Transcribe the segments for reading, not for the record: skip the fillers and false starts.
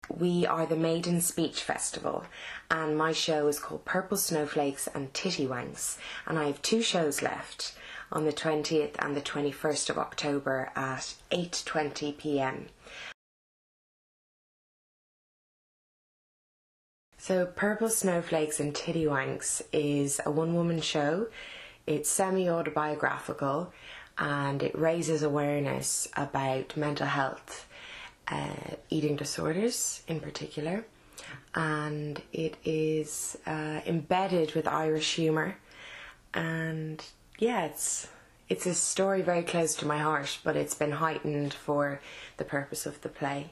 We are the Maiden Speech Festival, and my show is called Purple Snowflakes and Titty Wanks, and I have 2 shows left on the 20th and the 21st of October at 8:20 p.m. So Purple Snowflakes and Titty Wanks is a one-woman show. It's semi-autobiographical, and it raises awareness about mental health, eating disorders in particular, and it is embedded with Irish humour, and yeah, it's a story very close to my heart, but it's been heightened for the purpose of the play.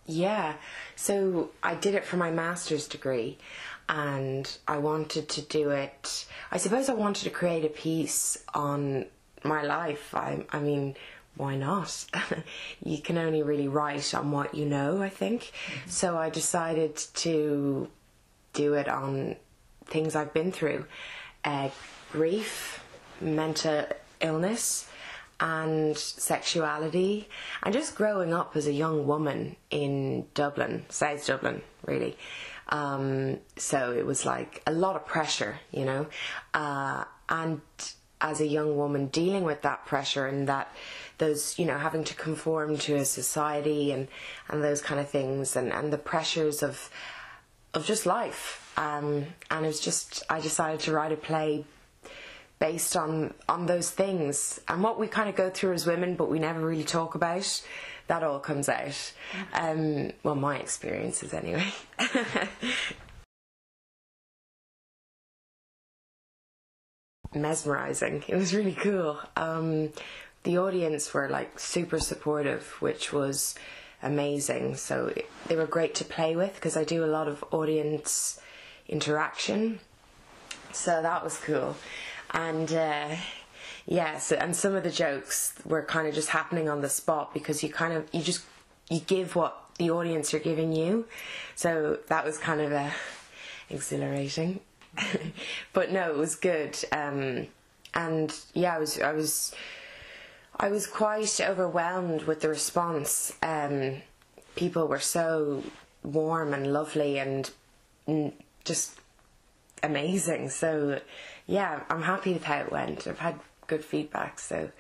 Yeah, so I did it for my master's degree, and I wanted to do it, I suppose I wanted to create a piece on my life. I mean, why not? You can only really write on what you know, I think. Mm-hmm. So I decided to do it on things I've been through. Grief, mental illness, and sexuality, and just growing up as a young woman in Dublin, South Dublin, really. So it was like a lot of pressure, you know, and as a young woman dealing with that pressure and those, you know, having to conform to a society and those kind of things, and the pressures of just life. And it was just, I decided to write a play based on those things and what we kind of go through as women, but we never really talk about. That all comes out. Well, my experiences anyway. Mesmerising. It was really cool. The audience were like super supportive, which was amazing. So they were great to play with because I do a lot of audience interaction. So that was cool. And yes, and some of the jokes were kind of just happening on the spot because you give what the audience are giving you. So that was kind of exhilarating. But no, it was good. And yeah, I was quite overwhelmed with the response. People were so warm and lovely and just amazing. So yeah, I'm happy with how it went. I've had good feedback. So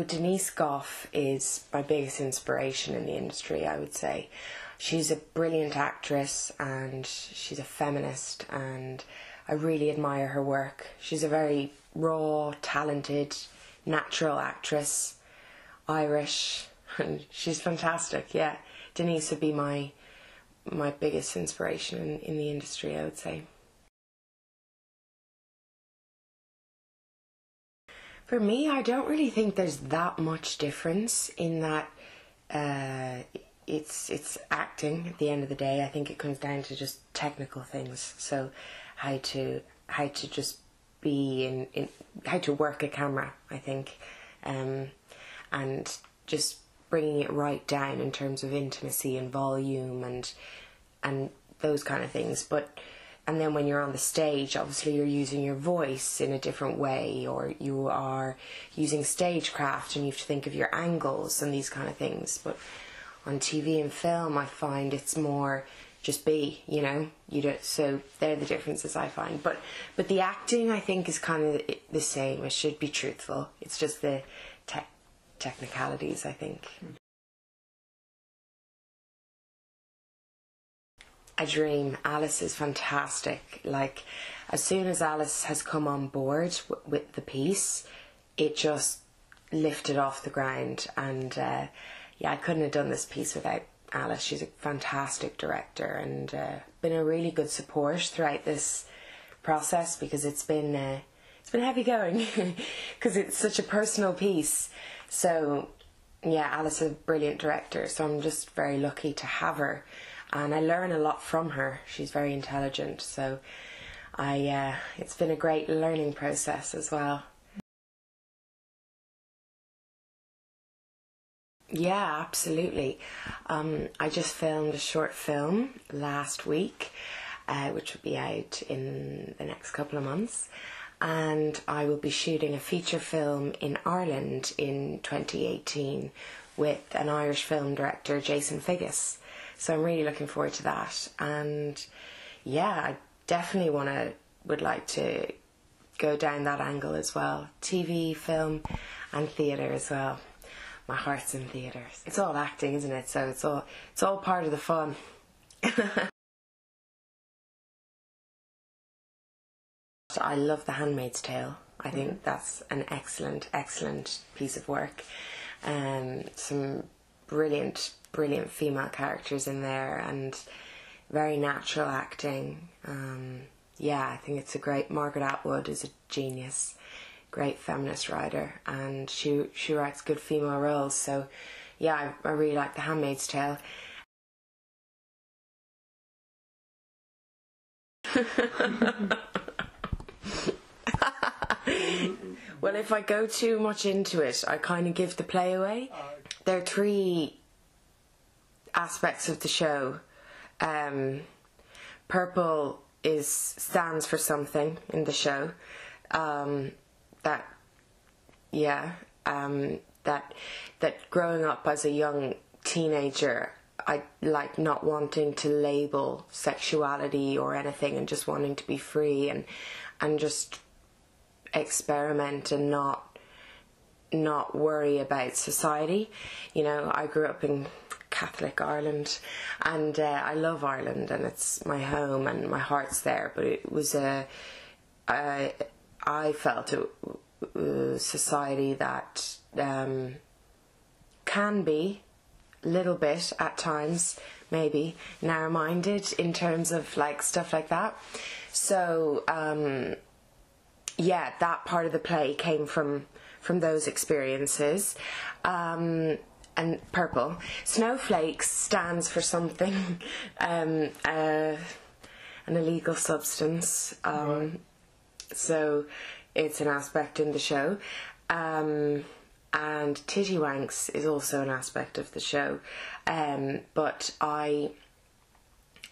Denise Gough is my biggest inspiration in the industry, I would say. She's a brilliant actress and she's a feminist, and I really admire her work. She's a very raw, talented, natural actress, Irish, and she's fantastic, yeah. Denise would be my biggest inspiration in the industry, I would say. For me, I don't really think there's that much difference in that it's acting at the end of the day. I think it comes down to just technical things. So how to just be in how to work a camera, I think, and just bringing it right down in terms of intimacy and volume and those kind of things. And then when you're on the stage, obviously you're using your voice in a different way, or you are using stagecraft and you have to think of your angles and these kind of things. But on TV and film, I find it's more just be, you know, you don't. So they're the differences I find. But the acting, I think, is kind of the same. It should be truthful. It's just the technicalities, I think. A dream. Alice is fantastic. Like, as soon as Alice has come on board with the piece, it just lifted off the ground. And yeah, I couldn't have done this piece without Alice. She's a fantastic director and been a really good support throughout this process, because it's been heavy going because it's such a personal piece. So yeah, Alice is a brilliant director, so I'm just very lucky to have her, and I learn a lot from her. She's very intelligent, so it's been a great learning process as well. Yeah, absolutely. I just filmed a short film last week, which will be out in the next couple of months, and I will be shooting a feature film in Ireland in 2018 with an Irish film director, Jason Figgis. So I'm really looking forward to that. And yeah, I definitely would like to go down that angle as well. TV, film and theatre as well. My heart's in theatre. It's all acting, isn't it? So it's all part of the fun. I love The Handmaid's Tale. I think that's an excellent piece of work. Some brilliant female characters in there and very natural acting. Yeah, I think it's a great... Margaret Atwood is a genius, great feminist writer, and she writes good female roles. So yeah, I really like The Handmaid's Tale. Well, if I go too much into it, I kind of give the play away. There are 3 aspects of the show. Purple stands for something in the show. That growing up as a young teenager, I like not wanting to label sexuality or anything, and just wanting to be free and just experiment and not worry about society. You know, I grew up in Catholic Ireland, and I love Ireland, and it's my home and my heart's there, but it was I felt a society that can be a little bit at times maybe narrow-minded in terms of like stuff like that. So yeah, that part of the play came from those experiences. And purple. Snowflakes stands for something, an illegal substance. So it's an aspect in the show. And Titty Wanks is also an aspect of the show. But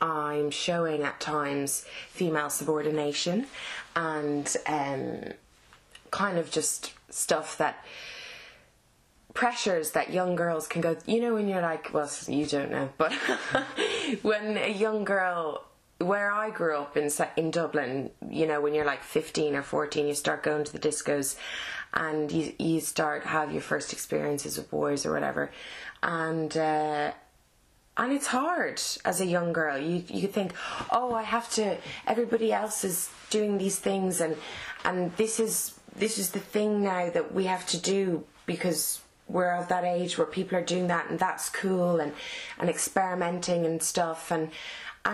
I'm showing at times female subordination and kind of just stuff that... pressures that young girls can go... You know, when you're like... Well, you don't know, but when a young girl... Where I grew up in Dublin, you know, when you're like 15 or 14, you start going to the discos and you start have your first experiences with boys or whatever. And it's hard as a young girl. You think, oh, I have to... Everybody else is doing these things, and this is the thing now that we have to do because we're of that age where people are doing that, and that's cool, and experimenting and stuff, and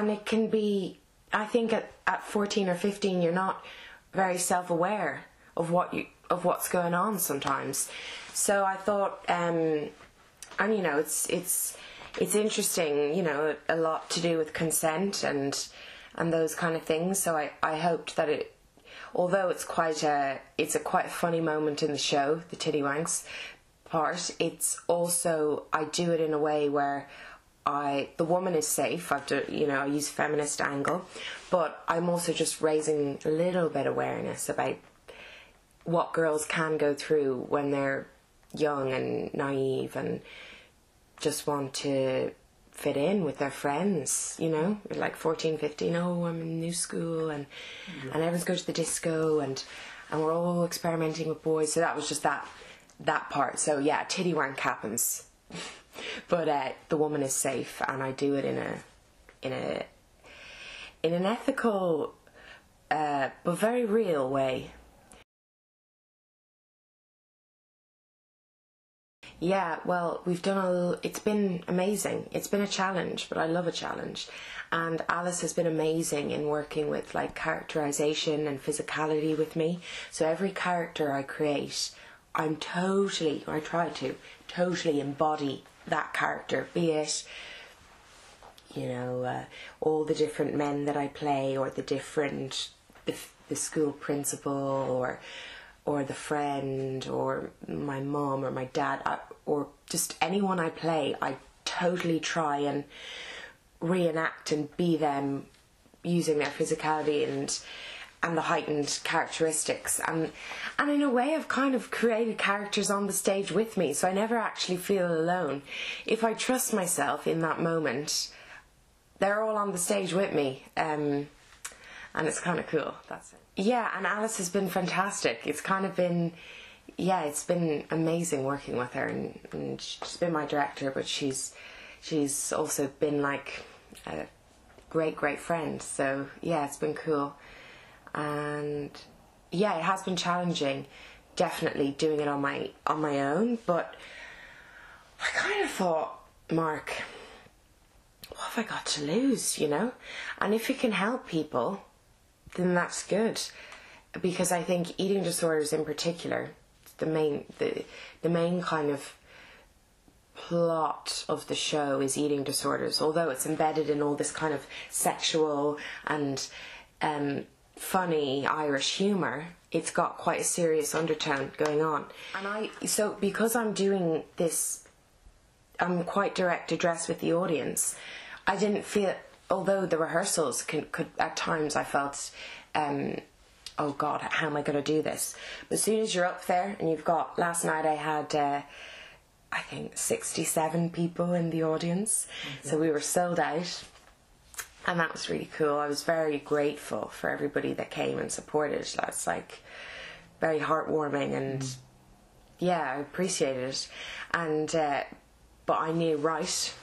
it can be... I think at 14 or 15 you're not very self-aware of what's going on sometimes. So I thought, and you know, it's interesting, you know, a lot to do with consent and those kind of things. So I hoped that it, although it's a quite funny moment in the show, the Titty Wanks part, it's also, I do it in a way where the woman is safe. I use feminist angle, but I'm also just raising a little bit of awareness about what girls can go through when they're young and naive and just want to fit in with their friends, you know, like 14, 15, oh, I'm in new school, and everyone's going to the disco, and we're all experimenting with boys. So that was just that part. So yeah, titty wank happens. But the woman is safe, and I do it in an ethical but very real way. Yeah, well, it's been amazing. It's been a challenge, but I love a challenge. And Alice has been amazing in working with like characterization and physicality with me. So every character I create, I try to totally embody that character, be it, you know, all the different men that I play, or the school principal, or the friend, or my mum, or my dad, or just anyone I play. I totally try and reenact and be them, using their physicality and the heightened characteristics, and in a way I've kind of created characters on the stage with me, so I never actually feel alone. If I trust myself in that moment, they're all on the stage with me, and it's kind of cool. That's it. Yeah, and Alice has been fantastic. It's kind of been, yeah, it's been amazing working with her, and she's been my director, but she's also been like a great friend. So yeah, it's been cool. And yeah, it has been challenging, definitely doing it on my own, but I kind of thought, Marc, what have I got to lose, you know? And if it can help people, then that's good, because I think eating disorders in particular, the main kind of plot of the show is eating disorders, although it's embedded in all this kind of sexual and funny Irish humour. It's got quite a serious undertone going on, and so because I'm doing this, I'm quite direct address with the audience. I didn't feel, although the rehearsals could at times I felt, oh God, how am I going to do this? But as soon as you're up there, and you've got, last night I had I think 67 people in the audience, so we were sold out. And that was really cool. I was very grateful for everybody that came and supported. That's like very heartwarming, and yeah, I appreciated it. And but I knew, right,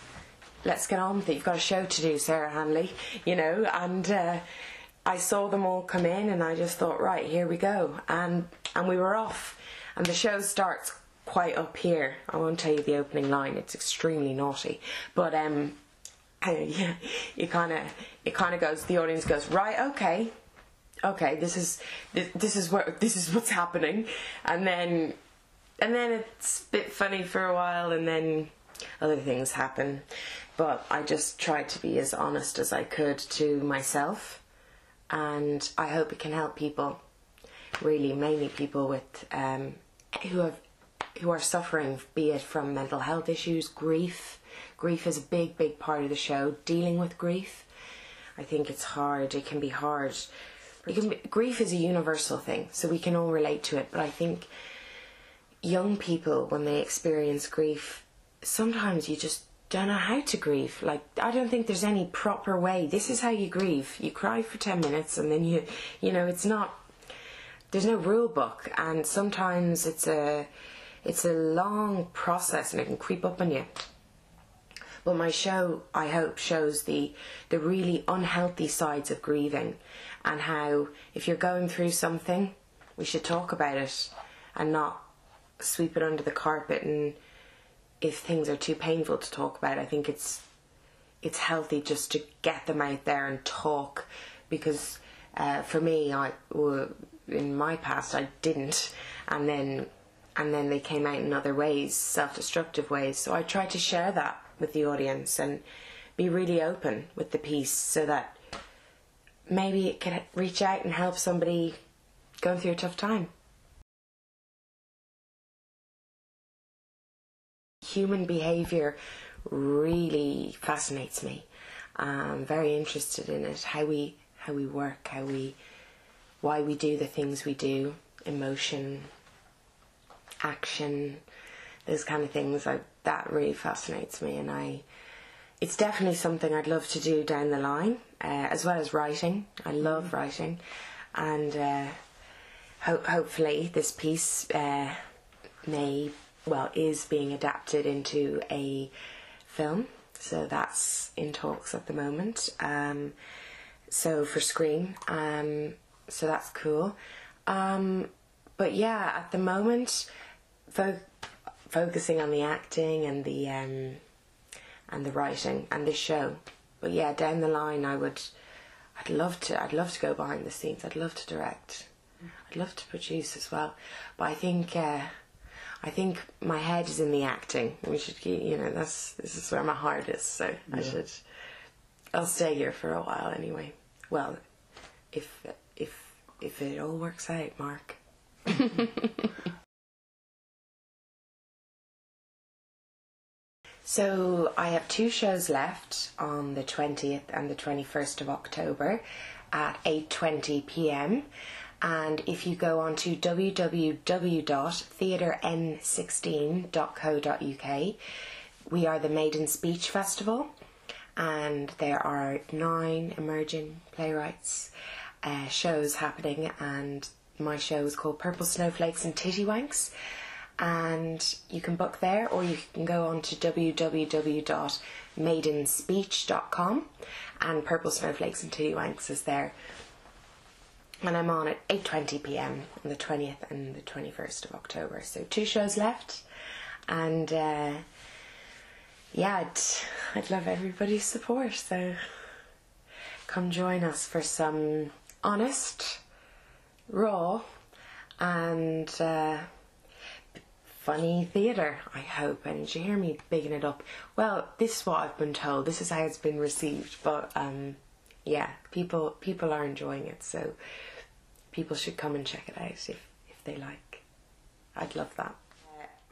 let's get on with it. You've got a show to do, Sarah Hanley, you know. And I saw them all come in, and I just thought, right, here we go. And we were off. And the show starts quite up here. I won't tell you the opening line. It's extremely naughty, but yeah, it kind of goes. The audience goes, right, okay, this is what's happening, and then it's a bit funny for a while, and then other things happen. But I just tried to be as honest as I could to myself, and I hope it can help people. Really, mainly people with who are suffering, be it from mental health issues, grief. Grief is a big part of the show. Dealing with grief, I think it's hard. It can be hard. Grief is a universal thing, so we can all relate to it. But I think young people, when they experience grief, sometimes you just don't know how to grieve. Like, I don't think there's any proper way. This is how you grieve. You cry for 10 minutes, and then you know, it's not. There's no rule book, and sometimes it's a long process, and it can creep up on you. But my show, I hope, shows the really unhealthy sides of grieving, and how if you're going through something, we should talk about it and not sweep it under the carpet. And if things are too painful to talk about, I think it's healthy just to get them out there and talk, because for me, in my past I didn't, and then they came out in other ways, self-destructive ways. So I tried to share that with the audience and be really open with the piece, so that maybe it can reach out and help somebody going through a tough time. Human behaviour really fascinates me. I'm very interested in it, how we work, why we do the things we do, emotion, action, those kind of things. That really fascinates me, and it's definitely something I'd love to do down the line, as well as writing. I love writing, and hopefully this piece is being adapted into a film, so that's in talks at the moment, so for screen, so that's cool. But yeah, at the moment, focusing on the acting and the writing and the show. But yeah, down the line, I'd love to go behind the scenes. I'd love to direct. I'd love to produce as well. But I think my head is in the acting. We should, this is where my heart is. So yeah. I'll stay here for a while anyway. Well, if it all works out, Marc. So I have 2 shows left on the 20th and the 21st of October. at 8:20 p.m. And if you go on to www.theatren16.co.uk, we are the Maiden Speech Festival, and there are 9 emerging playwrights shows happening, and my show is called Purple Snowflakes and Titty Wanks, and you can book there, or you can go on to www.maidenspeech.com, and Purple Snowflakes and Titty Wanks is there. And I'm on at 8:20 p.m. on the 20th and the 21st of October. So 2 shows left. And yeah, I'd love everybody's support. So come join us for some honest, raw, and funny theatre, I hope. And did you hear me bigging it up? Well, this is what I've been told. This is how it's been received. But yeah, people are enjoying it, so people should come and check it out if they like. I'd love that.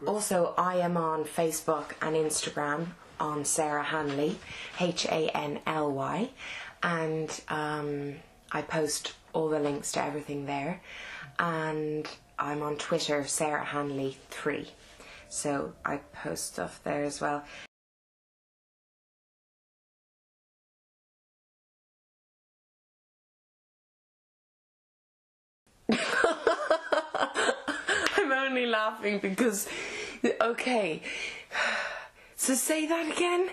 Also, I am on Facebook and Instagram on Sarah Hanley, Hanly, and I post all the links to everything there. And I'm on Twitter, Sarah Hanley 3, so I post stuff there as well. I'm only laughing because, okay, so say that again?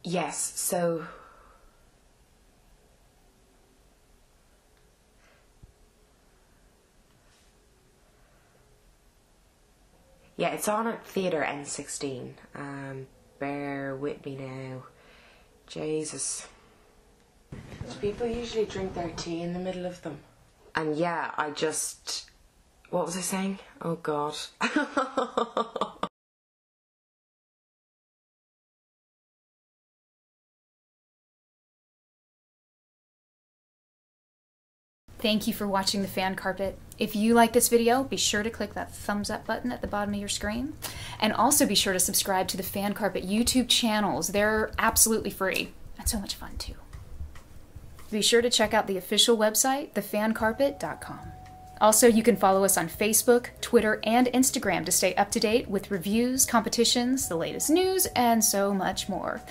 Yes, so yeah, it's on at Theatre N16. Bear with me now. Jesus. Do people usually drink their tea in the middle of them? And yeah, what was I saying? Oh God. Thank you for watching The Fan Carpet. If you like this video, be sure to click that thumbs up button at the bottom of your screen. And also be sure to subscribe to the Fan Carpet YouTube channels. They're absolutely free and so much fun too. Be sure to check out the official website, thefancarpet.com. Also, you can follow us on Facebook, Twitter, and Instagram to stay up to date with reviews, competitions, the latest news, and so much more.